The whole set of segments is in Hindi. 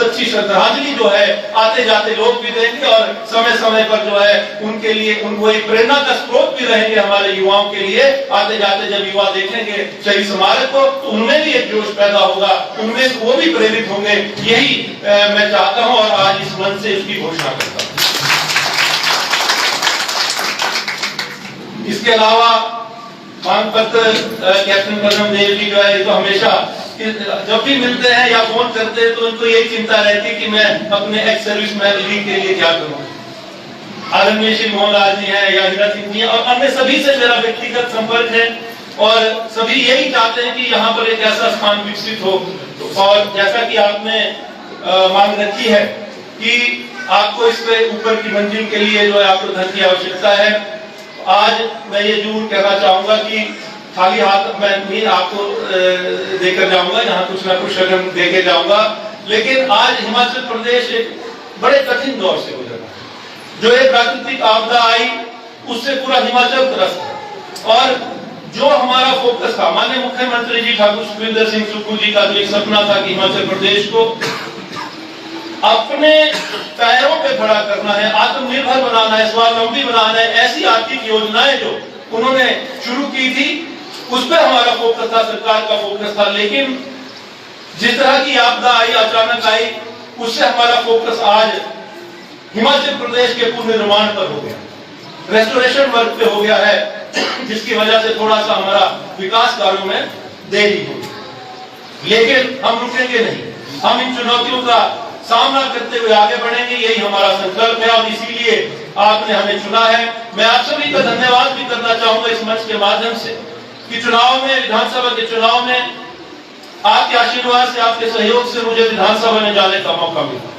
सच्ची श्रद्धांजलि जो है आते जाते लोग भी देंगे और समय समय पर जो है उनके लिए उनको एक प्रेरणा का स्रोत भी रहेंगे हमारे युवाओं के लिए। आते जाते जब युवा देखेंगे शहीद स्मारक को तो उनमें भी एक जोश पैदा होगा, उनमें वो भी प्रेरित होंगे। यही मैं चाहता हूं और आज इस मंच से उसकी घोषणा करता हूं। इसके अलावा मांग पत्र कैप्टन करम देव जी जो है तो हमेशा जब भी मिलते हैं या फोन करते हैं तो उनको यही चिंता रहती है कि मैं अपने एक्स सर्विसमैन लीग के लिए क्या करूं। आदरणीय श्री मोहन लाल जी हैं या हीरा सिंह जी और अन्य सभी से मेरा व्यक्तिगत संपर्क है और सभी यही चाहते हैं कि यहाँ पर एक ऐसा स्थान विकसित हो। और जैसा कि आपने मांग रखी है कि आपको इससे ऊपर की मंजिल के लिए जो है आपको धन की आवश्यकता है। आज मैं ये जरूर कहना चाहूंगा कि खाली हाथ मैं नहीं आपको देकर जाऊंगा, यहाँ कुछ ना कुछ रकम देके जाऊंगा, लेकिन आज हिमाचल प्रदेश एक बड़े कठिन दौर से गुजर रहा है। जो एक प्राकृतिक आपदा आई उससे पूरा हिमाचल त्रस्त है और जो हमारा फोकस था, माननीय मुख्यमंत्री जी ठाकुर सुखविंदर सिंह सुक्खू जी का जो एक सपना था कि हिमाचल प्रदेश को अपने पैरों पे खड़ा करना है, आत्मनिर्भर बनाना है, स्वावलंबी बनाना है, ऐसी आर्थिक योजनाएं जो उन्होंने शुरू की थी उस पर हमारा फोकस था, सरकार का फोकस था। लेकिन जिस तरह की आपदा आई, अचानक आई, उससे हमारा फोकस आज हिमाचल प्रदेश के पुनर्निर्माण पर हो गया, रेस्टोरेशन वर्क पे हो गया है, जिसकी वजह से थोड़ा सा हमारा विकास कार्यों में देरी हुई। लेकिन हम रुकेंगे नहीं, हम इन चुनौतियों का सामना करते हुए आगे बढ़ेंगे, यही हमारा संकल्प है और इसीलिए आपने हमें चुना है। मैं आप सभी का धन्यवाद भी करना चाहूंगा इस मंच के माध्यम से कि चुनाव में, विधानसभा के चुनाव में आपके आशीर्वाद से, आपके सहयोग से मुझे विधानसभा में जाने का मौका मिला।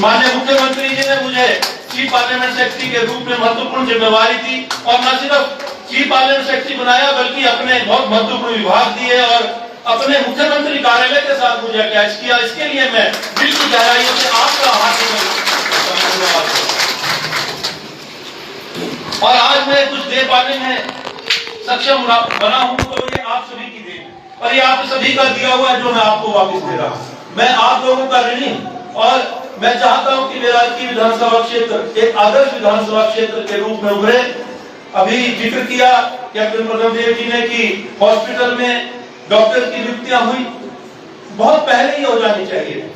माननीय मुख्यमंत्री जी ने मुझे चीफ पार्लियामेंट सेक्रेटरी के रूप में महत्वपूर्ण जिम्मेवारी दी और न सिर्फ चीफ पार्लियामेंट सेक्रेटरी बनाया बल्कि अपने बहुत महत्वपूर्ण विभाग दिए और अपने मुख्यमंत्री कार्यालय के साथ मुझे अटैच किया। इसके लिए मैं दिल की गहराइयों से आपका धन्यवाद। और आज मैं कुछ दे पाने में सक्षम बना हूं तो ये आप सभी की देन और ये आप सभी का दिया हुआ है जो मैं आपको वापस दे रहा हूं। मैं आप लोगों का ऋणी और मैं चाहता हूं कि मेरा की विधानसभा क्षेत्र एक आदर्श विधानसभा क्षेत्र के रूप में उभरे। अभी जिक्र किया कैप्टन करम देव जी ने कि हॉस्पिटल में डॉक्टर की नियुक्तियां हुई, बहुत पहले ही हो जानी चाहिए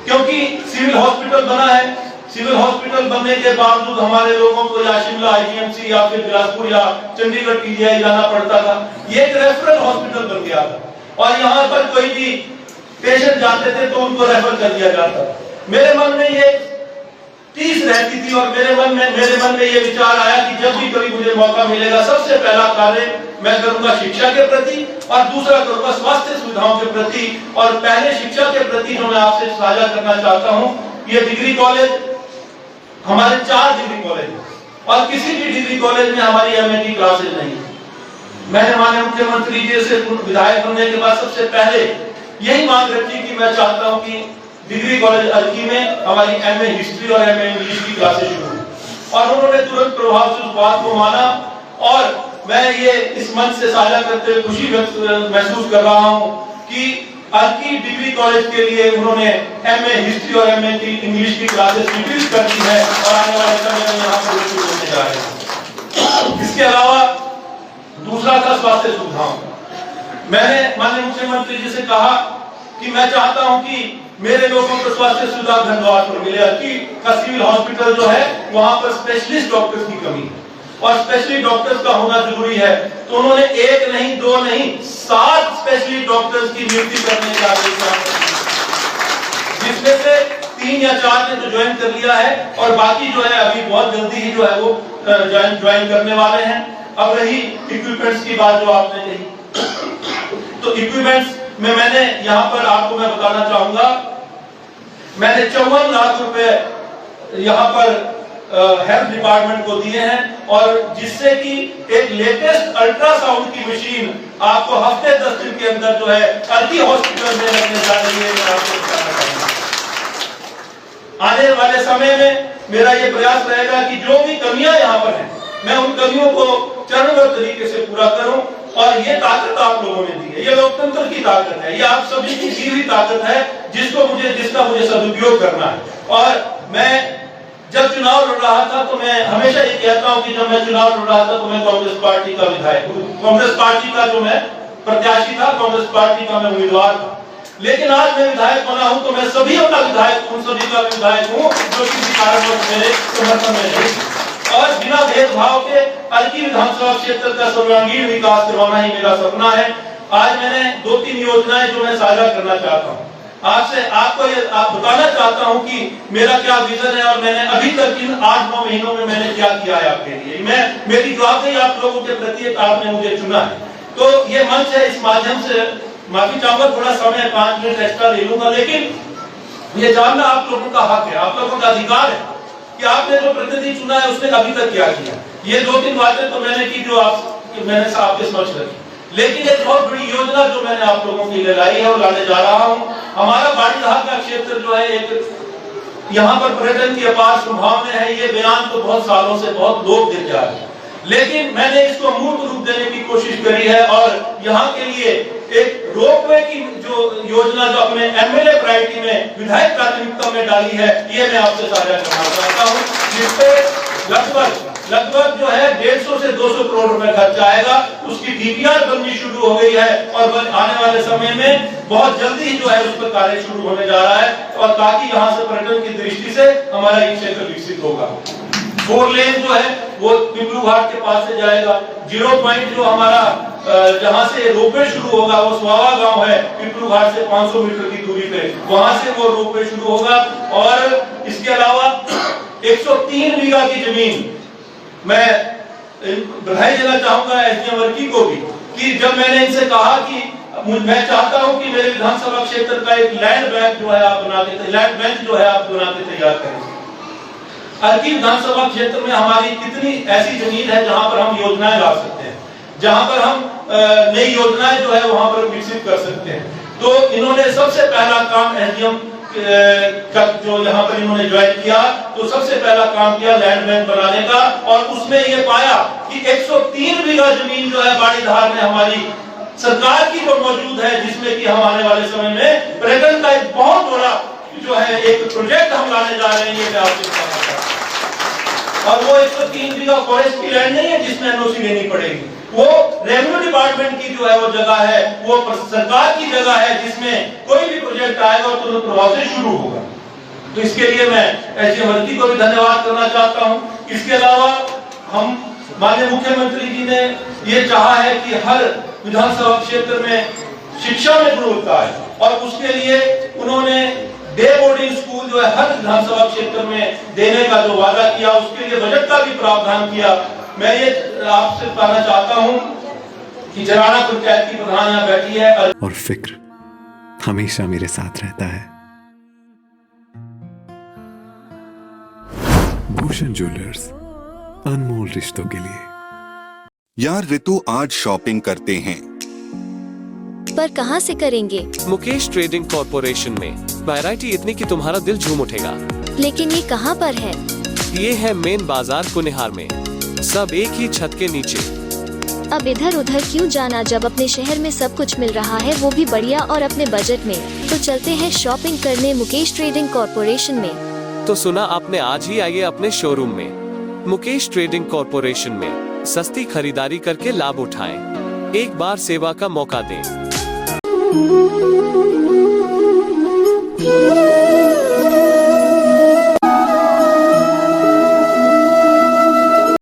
क्योंकि सिविल हॉस्पिटल बना है। सिविल हॉस्पिटल बनने के बावजूद हमारे लोगों को या शिमला आईजीएमसी या फिर बिलासपुर या चंडीगढ़ पीजीआई जाना पड़ता था। ये एक रेफरल हॉस्पिटल बन गया था और यहाँ पर कोई भी पेशेंट जाते थे तो उनको रेफर कर दिया जाता था। मेरे मन में ये टीस रहती थी और मेरे मन में ये विचार आया कि जब भी कभी मुझे मौका मिलेगा सबसे पहला कार्य मैं करूंगा शिक्षा के प्रति और दूसरा करूंगा स्वास्थ्य सुविधाओं के प्रति। और पहले शिक्षा के प्रति जो मैं आपसे साझा करना चाहता हूं, ये डिग्री कॉलेज, हमारे 4 डिग्री कॉलेज और किसी भी डिग्री कॉलेज में हमारी एमए क्लासेज नहीं। मैंने माननीय मुख्यमंत्री जी से विधायक बनने के बाद सबसे पहले यही मांग रखी कि मैं चाहता हूं कि डिग्री कॉलेज अर्की में हमारी एमए हिस्ट्री और एमए इंग्लिश की क्लासेस शुरू और उन्होंने तुरंत प्रभाव से उस बात को माना और मैं ये इस मंच से साझा करते हुए खुशी महसूस कर रहा हूं कि अर्की डिग्री कॉलेज के लिए उन्होंने एमए हिस्ट्री और एमए इंग्लिश की क्लासेस इंक्रीज कर दी है और आने वाले समय में यहाँ पर शुरू होने जा रहे हैं। इसके अलावा दूसरा था स्वास्थ्य सुविधाओं। मैंने माननीय मुख्यमंत्री जी से कहा कि मैं चाहता हूं कि मेरे लोगों को स्वास्थ्य सुविधा धनबाद पर मिले। अर्की का सिविल हॉस्पिटल जो है वहां पर स्पेशलिस्ट डॉक्टर्स की कमी है और स्पेशलिस्ट डॉक्टर्स का होना जरूरी है। तो उन्होंने 1 नहीं 2 नहीं 7 स्पेशलिस्ट डॉक्टर्स की नियुक्ति करने का आदेश दिया, जिसमें से 3 या 4 ने तो ज्वाइन कर लिया है और बाकी जो है अभी बहुत जल्दी ही जो है वो ज्वाइन करने वाले हैं। अब रही इक्विपमेंट्स की बात जो आपने कही, तो इक्विपमेंट्स में मैंने यहाँ पर आपको मैं बताना चाहूंगा, मैंने 54 लाख रुपए यहाँ पर हेल्थ डिपार्टमेंट को दिए हैं और जिससे कि एक लेटेस्ट अल्ट्रासाउंड की मशीन आपको हफ्ते 10 दिन के अंदर जो है अर्की हॉस्पिटल में लगने जा रही है। आने वाले समय में मेरा ये प्रयास रहेगा कि जो भी कमियां यहाँ पर हैं मैं उन कमियों को चरणबद्ध तरीके से पूरा करूं और ये ताकत आप लोगों ने दी है, ये लोकतंत्र की ताकत है, ये आप सभी की दी हुई ताकत है जिसका मुझे सदुपयोग करना है। और मैं जब चुनाव लड़ रहा था तो मैं हमेशा ये कहता हूं कि जब मैं चुनाव लड़ रहा था तो मैं कांग्रेस पार्टी का विधायक, कांग्रेस पार्टी का जो मैं प्रत्याशी था, कांग्रेस पार्टी का मैं उम्मीदवार था। लेकिन आज मैं विधायक बना हूं तो मैं सभी का विधायक, उन सभी का विधायक हूं जो किसी कारणवश मेरे समर्थन में नहीं, और बिना भेदभाव के अर्की विधानसभा क्षेत्र का सर्वांगीण विकास करवाना ही मेरा सपना है। आज मैंने 2-3 योजनाएं जो मैं साझा करना चाहता हूं आपसे, आप बताना चाहता हूं कि मेरा क्या विजन है और मैंने अभी तक इन 8-9 महीनों में मैंने क्या किया है आपके लिए। मेरी जवाबदेही आप लोगों के प्रति आपने मुझे चुना है, तो ये मंच है, इस माध्यम से माफी चाहूंगा, थोड़ा समय 5 मिनट एक्स्ट्रा ले लूंगा, लेकिन ये जानना आप लोगों का हक है, आप लोगों का अधिकार है कि आपने जो प्रतिनिधि चुना है उसने अभी तक क्या किया। ये 2-3 बातें तो मैंने की जो मैंने आपके समक्ष रखी, लेकिन एक बहुत बड़ी योजना जो मैंने आप लोगों के लिए लाई है और लाने जा रहा हूं। हमारा बाड़ीधार का क्षेत्र जो है, एक यहाँ पर पर्यटन की अपार संभावना है, ये बयान तो बहुत सालों से बहुत लोग देते आ रहे हैं, लेकिन मैंने इसको मूर्त रूप देने की कोशिश करी है और यहाँ के लिए एक रोपवे की जो योजना जो अपने एमएलए प्रायोरिटी में, विधायक प्राथमिकता में डाली है, ये मैं आपसे साझा करना चाहता हूँ, जिसपे लगभग जो है 150 से 200 करोड़ रुपए खर्च आएगा। उसकी डीपीआर बननी शुरू हो गई है और आने वाले समय में बहुत जल्दी ही जो है उस पर कार्य शुरू होने जा रहा है, और ताकि यहाँ से पर्यटन की दृष्टि से हमारा ये क्षेत्र विकसित होगा। 4 लेन जो है वो पिपलू घाट के पास से जाएगा, 0 पॉइंट जो हमारा जहां से रोपवे शुरू होगा वो स्वावा गांव है, पिपलू घाट से 500 मीटर की दूरी पे, वहां से वो रोपवे शुरू होगा। और इसके अलावा 103 बीघा की जमीन मैं बधाई देना चाहूंगा एसडीएम वर्की को भी, कि जब मैंने इनसे कहा कि मैं चाहता हूं कि मेरे विधानसभा क्षेत्र का एक लैंड बैंक जो है आप बना के तैयार करें। अर्की विधानसभा क्षेत्र में हमारी कितनी ऐसी जमीन है जहां पर हम योजनाएं ला सकते हैं, जहां पर हम नई योजनाएं जो है वहां पर विकसित कर सकते हैं। तो इन्होंने सबसे पहला काम एसडीएम जो यहाँ पर इन्होंने ज्वाइन किया, तो सबसे पहला काम किया लैंड बैंक बनाने का, और उसमें ये पाया कि 103 बीघा जमीन जो है बाड़ीधार में हमारी सरकार की जो मौजूद है, जिसमें कि हम आने वाले समय में पर्यटन का एक बहुत बड़ा जो है एक प्रोजेक्ट हम लाने जा रहे हैं, ये मैं आपसे बताना चाहता हूं। और वो 103 बीघा फॉरेस्ट की लैंड नहीं है जिसमें एनओसी लेनी पड़ेगी, वो रेवेन्यू डिपार्टमेंट की जो है वो जगह है, वो सरकार की जगह है, जिसमें कोई भी प्रोजेक्ट आएगा तो तुरंत प्रभाव से शुरू होगा। तो इसके लिए मैं एसडीएम वर्की को भी धन्यवाद करना चाहता हूं। इसके अलावा हम माननीय मुख्यमंत्री जी ने ये चाहा है कि हर विधानसभा क्षेत्र में शिक्षा में गुणवत्ता है, और उसके लिए उन्होंने डे बोर्डिंग स्कूल जो है हर विधानसभा क्षेत्र में देने का जो वादा किया, उसके लिए बजट का भी प्रावधान किया। मैं ये आपसे बताना चाहता हूं कि जराना पंचायत की प्रधान यहाँ बैठी है, और फिक्र हमेशा मेरे साथ रहता है। भूषण ज्वेलर्स, अनमोल रिश्तों के लिए। यार ऋतु, आज शॉपिंग करते हैं, पर कहां से करेंगे? मुकेश ट्रेडिंग कॉर्पोरेशन में वैरायटी इतनी कि तुम्हारा दिल झूम उठेगा। लेकिन ये कहां पर है? ये है मेन बाजार कुनिहार में, सब एक ही छत के नीचे। अब इधर उधर क्यों जाना जब अपने शहर में सब कुछ मिल रहा है, वो भी बढ़िया और अपने बजट में। तो चलते हैं शॉपिंग करने मुकेश ट्रेडिंग कॉर्पोरेशन में। तो सुना आपने, आज ही आइए अपने शोरूम में। मुकेश ट्रेडिंग कॉर्पोरेशन में सस्ती खरीदारी करके लाभ उठाएं। एक बार सेवा का मौका दें।